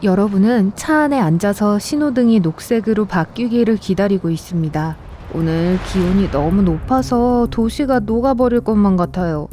여러분은 차 안에 앉아서 신호등이 녹색으로 바뀌기를 기다리고 있습니다. 오늘 기온이 너무 높아서 도시가 녹아버릴 것만 같아요.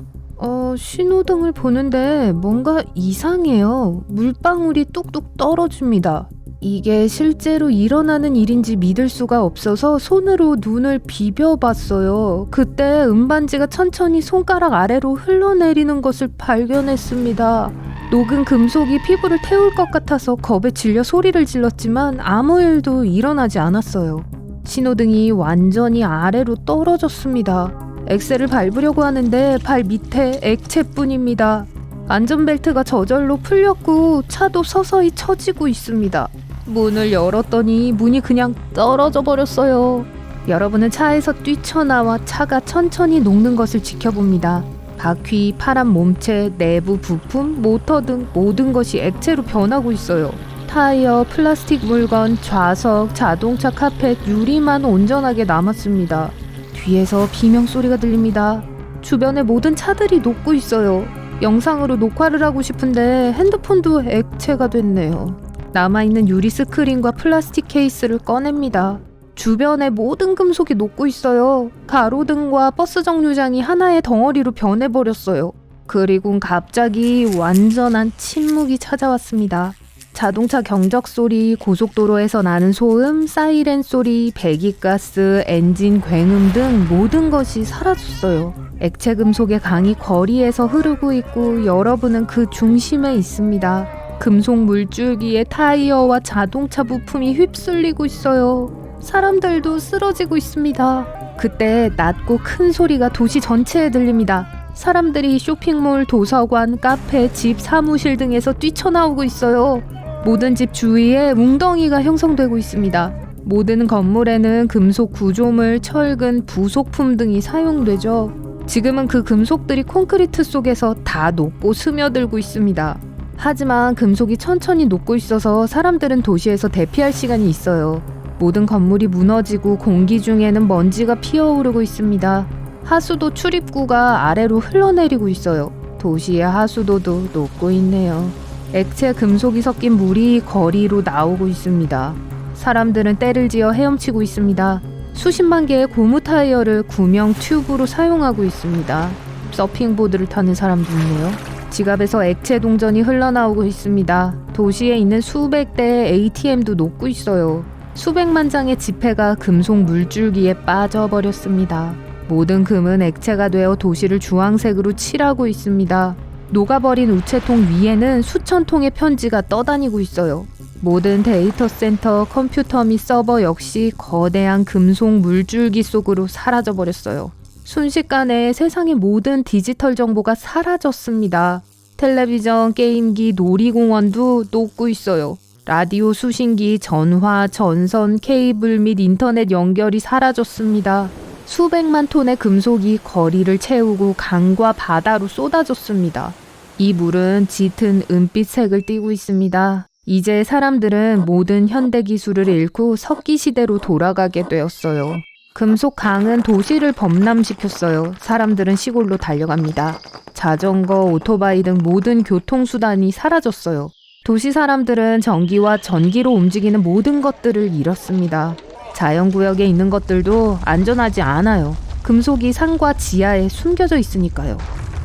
신호등을 보는데 뭔가 이상해요. 물방울이 뚝뚝 떨어집니다. 이게 실제로 일어나는 일인지 믿을 수가 없어서 손으로 눈을 비벼봤어요. 그때 은반지가 천천히 손가락 아래로 흘러내리는 것을 발견했습니다. 녹은 금속이 피부를 태울 것 같아서 겁에 질려 소리를 질렀지만 아무 일도 일어나지 않았어요. 신호등이 완전히 아래로 떨어졌습니다. 엑셀을 밟으려고 하는데 발 밑에 액체뿐입니다. 안전벨트가 저절로 풀렸고 차도 서서히 처지고 있습니다. 문을 열었더니 문이 그냥 떨어져 버렸어요. 여러분은 차에서 뛰쳐나와 차가 천천히 녹는 것을 지켜봅니다. 바퀴, 파란 몸체, 내부 부품, 모터 등 모든 것이 액체로 변하고 있어요. 타이어, 플라스틱 물건, 좌석, 자동차 카펫, 유리만 온전하게 남았습니다. 뒤에서 비명소리가 들립니다. 주변의 모든 차들이 녹고 있어요. 영상으로 녹화를 하고 싶은데 핸드폰도 액체가 됐네요. 남아있는 유리 스크린과 플라스틱 케이스를 꺼냅니다. 주변의 모든 금속이 녹고 있어요. 가로등과 버스 정류장이 하나의 덩어리로 변해버렸어요. 그리고 갑자기 완전한 침묵이 찾아왔습니다. 자동차 경적 소리, 고속도로에서 나는 소음, 사이렌 소리, 배기가스, 엔진 굉음 등 모든 것이 사라졌어요. 액체 금속의 강이 거리에서 흐르고 있고 여러분은 그 중심에 있습니다. 금속 물줄기에 타이어와 자동차 부품이 휩쓸리고 있어요. 사람들도 쓰러지고 있습니다. 그때 낮고 큰 소리가 도시 전체에 들립니다. 사람들이 쇼핑몰, 도서관, 카페, 집, 사무실 등에서 뛰쳐나오고 있어요. 모든 집 주위에 웅덩이가 형성되고 있습니다. 모든 건물에는 금속 구조물, 철근, 부속품 등이 사용되죠. 지금은 그 금속들이 콘크리트 속에서 다 녹고 스며들고 있습니다. 하지만 금속이 천천히 녹고 있어서 사람들은 도시에서 대피할 시간이 있어요. 모든 건물이 무너지고 공기 중에는 먼지가 피어오르고 있습니다. 하수도 출입구가 아래로 흘러내리고 있어요. 도시의 하수도도 녹고 있네요. 액체 금속이 섞인 물이 거리로 나오고 있습니다. 사람들은 떼를 지어 헤엄치고 있습니다. 수십만 개의 고무 타이어를 구명 튜브로 사용하고 있습니다. 서핑보드를 타는 사람도 있네요. 지갑에서 액체 동전이 흘러나오고 있습니다. 도시에 있는 수백 대의 ATM도 녹고 있어요. 수백만 장의 지폐가 금속 물줄기에 빠져버렸습니다. 모든 금은 액체가 되어 도시를 주황색으로 칠하고 있습니다. 녹아버린 우체통 위에는 수천 통의 편지가 떠다니고 있어요. 모든 데이터 센터, 컴퓨터 및 서버 역시 거대한 금속 물줄기 속으로 사라져버렸어요. 순식간에 세상의 모든 디지털 정보가 사라졌습니다. 텔레비전, 게임기, 놀이공원도 녹고 있어요. 라디오, 수신기, 전화, 전선, 케이블 및 인터넷 연결이 사라졌습니다. 수백만 톤의 금속이 거리를 채우고 강과 바다로 쏟아졌습니다. 이 물은 짙은 은빛색을 띠고 있습니다. 이제 사람들은 모든 현대 기술을 잃고 석기 시대로 돌아가게 되었어요. 금속 강은 도시를 범람시켰어요. 사람들은 시골로 달려갑니다. 자전거, 오토바이 등 모든 교통수단이 사라졌어요. 도시 사람들은 전기와 전기로 움직이는 모든 것들을 잃었습니다. 자연구역에 있는 것들도 안전하지 않아요. 금속이 산과 지하에 숨겨져 있으니까요.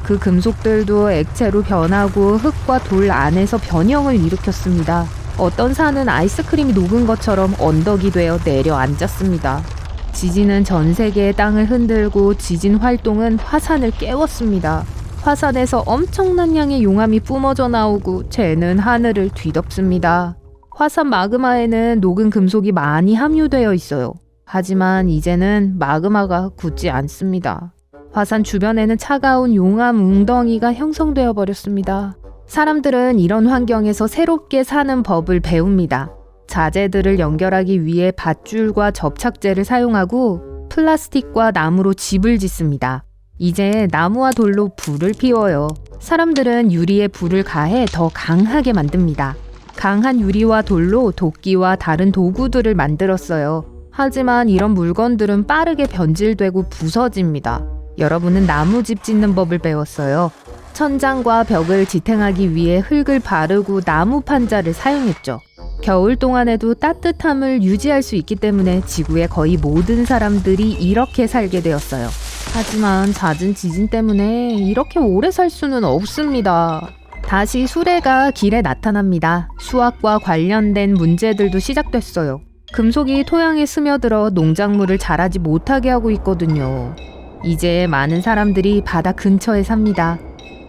그 금속들도 액체로 변하고 흙과 돌 안에서 변형을 일으켰습니다. 어떤 산은 아이스크림이 녹은 것처럼 언덕이 되어 내려앉았습니다. 지진은 전 세계의 땅을 흔들고 지진 활동은 화산을 깨웠습니다. 화산에서 엄청난 양의 용암이 뿜어져 나오고 쟤는 하늘을 뒤덮습니다. 화산 마그마에는 녹은 금속이 많이 함유되어 있어요. 하지만 이제는 마그마가 굳지 않습니다. 화산 주변에는 차가운 용암 웅덩이가 형성되어 버렸습니다. 사람들은 이런 환경에서 새롭게 사는 법을 배웁니다. 자재들을 연결하기 위해 밧줄과 접착제를 사용하고 플라스틱과 나무로 집을 짓습니다. 이제 나무와 돌로 불을 피워요. 사람들은 유리에 불을 가해 더 강하게 만듭니다. 강한 유리와 돌로 도끼와 다른 도구들을 만들었어요. 하지만 이런 물건들은 빠르게 변질되고 부서집니다. 여러분은 나무집 짓는 법을 배웠어요. 천장과 벽을 지탱하기 위해 흙을 바르고 나무 판자를 사용했죠. 겨울 동안에도 따뜻함을 유지할 수 있기 때문에 지구의 거의 모든 사람들이 이렇게 살게 되었어요. 하지만 잦은 지진 때문에 이렇게 오래 살 수는 없습니다. 다시 수레가 길에 나타납니다. 수확과 관련된 문제들도 시작됐어요. 금속이 토양에 스며들어 농작물을 자라지 못하게 하고 있거든요. 이제 많은 사람들이 바다 근처에 삽니다.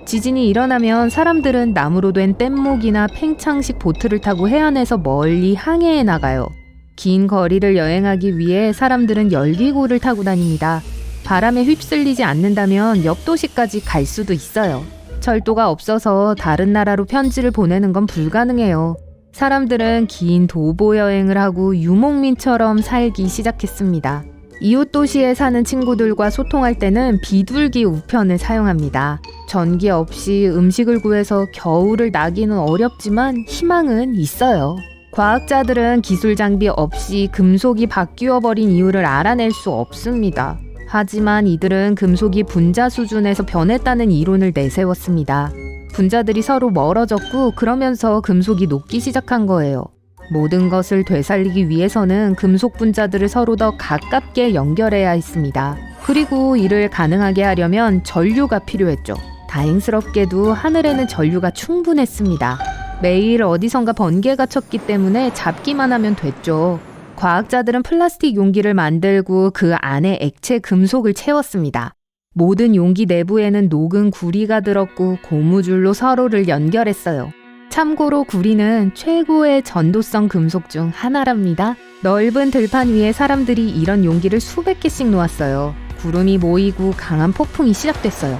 지진이 일어나면 사람들은 나무로 된 뗏목이나 팽창식 보트를 타고 해안에서 멀리 항해에 나가요. 긴 거리를 여행하기 위해 사람들은 열기구를 타고 다닙니다. 바람에 휩쓸리지 않는다면 옆 도시까지 갈 수도 있어요. 철도가 없어서 다른 나라로 편지를 보내는 건 불가능해요. 사람들은 긴 도보 여행을 하고 유목민처럼 살기 시작했습니다. 이웃 도시에 사는 친구들과 소통할 때는 비둘기 우편을 사용합니다. 전기 없이 음식을 구해서 겨울을 나기는 어렵지만 희망은 있어요. 과학자들은 기술 장비 없이 금속이 바뀌어 버린 이유를 알아낼 수 없습니다. 하지만 이들은 금속이 분자 수준에서 변했다는 이론을 내세웠습니다. 분자들이 서로 멀어졌고 그러면서 금속이 녹기 시작한 거예요. 모든 것을 되살리기 위해서는 금속 분자들을 서로 더 가깝게 연결해야 했습니다. 그리고 이를 가능하게 하려면 전류가 필요했죠. 다행스럽게도 하늘에는 전류가 충분했습니다. 매일 어디선가 번개가 쳤기 때문에 잡기만 하면 됐죠. 과학자들은 플라스틱 용기를 만들고 그 안에 액체 금속을 채웠습니다. 모든 용기 내부에는 녹은 구리가 들었고 고무줄로 서로를 연결했어요. 참고로 구리는 최고의 전도성 금속 중 하나랍니다. 넓은 들판 위에 사람들이 이런 용기를 수백 개씩 놓았어요. 구름이 모이고 강한 폭풍이 시작됐어요.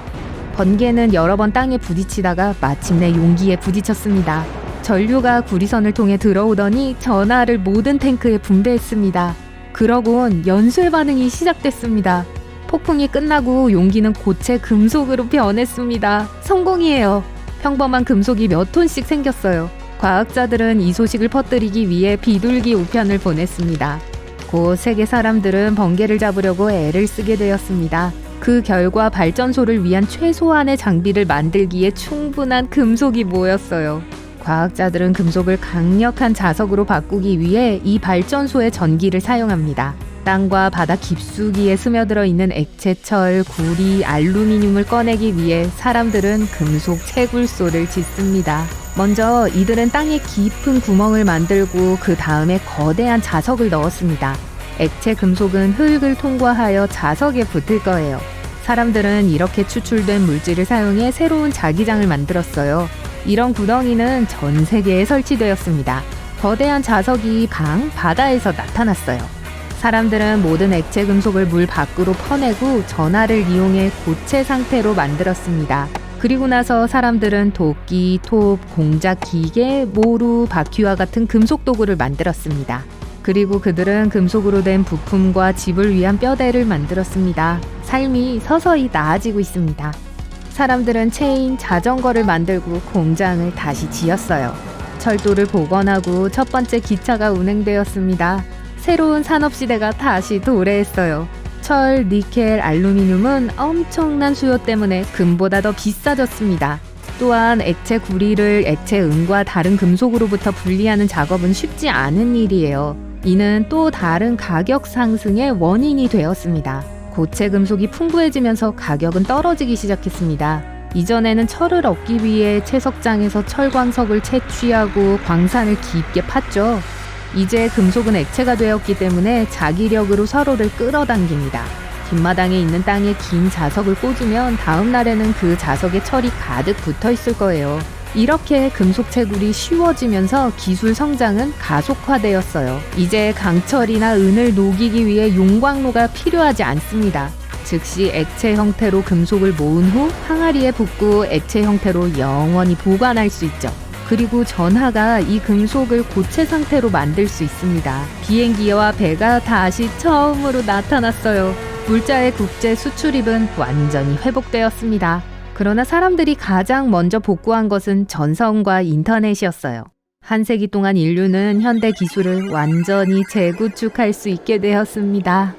번개는 여러 번 땅에 부딪히다가 마침내 용기에 부딪혔습니다. 전류가 구리선을 통해 들어오더니 전하를 모든 탱크에 분배했습니다. 그러곤 연술 반응이 시작됐습니다. 폭풍이 끝나고 용기는 고체 금속으로 변했습니다. 성공이에요. 평범한 금속이 몇 톤씩 생겼어요. 과학자들은 이 소식을 퍼뜨리기 위해 비둘기 우편을 보냈습니다. 곧 세계 사람들은 번개를 잡으려고 애를 쓰게 되었습니다. 그 결과 발전소를 위한 최소한의 장비를 만들기에 충분한 금속이 모였어요. 과학자들은 금속을 강력한 자석으로 바꾸기 위해 이 발전소의 전기를 사용합니다. 땅과 바다 깊숙이에 스며들어 있는 액체철, 구리, 알루미늄을 꺼내기 위해 사람들은 금속 채굴소를 짓습니다. 먼저 이들은 땅에 깊은 구멍을 만들고 그 다음에 거대한 자석을 넣었습니다. 액체 금속은 흙을 통과하여 자석에 붙을 거예요. 사람들은 이렇게 추출된 물질을 사용해 새로운 자기장을 만들었어요. 이런 구덩이는 전 세계에 설치되었습니다. 거대한 자석이 바다에서 나타났어요. 사람들은 모든 액체 금속을 물 밖으로 퍼내고 전하를 이용해 고체 상태로 만들었습니다. 그리고 나서 사람들은 도끼, 톱, 공작 기계, 모루, 바퀴와 같은 금속 도구를 만들었습니다. 그리고 그들은 금속으로 된 부품과 집을 위한 뼈대를 만들었습니다. 삶이 서서히 나아지고 있습니다. 사람들은 체인, 자전거를 만들고 공장을 다시 지었어요. 철도를 복원하고 첫 번째 기차가 운행되었습니다. 새로운 산업시대가 다시 도래했어요. 철, 니켈, 알루미늄은 엄청난 수요 때문에 금보다 더 비싸졌습니다. 또한 액체 구리를 액체 은과 다른 금속으로부터 분리하는 작업은 쉽지 않은 일이에요. 이는 또 다른 가격 상승의 원인이 되었습니다. 고체 금속이 풍부해지면서 가격은 떨어지기 시작했습니다. 이전에는 철을 얻기 위해 채석장에서 철광석을 채취하고 광산을 깊게 팠죠. 이제 금속은 액체가 되었기 때문에 자기력으로 서로를 끌어당깁니다. 뒷마당에 있는 땅에 긴 자석을 꽂으면 다음 날에는 그 자석에 철이 가득 붙어 있을 거예요. 이렇게 금속 채굴이 쉬워지면서 기술 성장은 가속화되었어요. 이제 강철이나 은을 녹이기 위해 용광로가 필요하지 않습니다. 즉시 액체 형태로 금속을 모은 후 항아리에 붓고 액체 형태로 영원히 보관할 수 있죠. 그리고 전하가 이 금속을 고체 상태로 만들 수 있습니다. 비행기와 배가 다시 처음으로 나타났어요. 물자의 국제 수출입은 완전히 회복되었습니다. 그러나 사람들이 가장 먼저 복구한 것은 전선과 인터넷이었어요. 한 세기 동안 인류는 현대 기술을 완전히 재구축할 수 있게 되었습니다.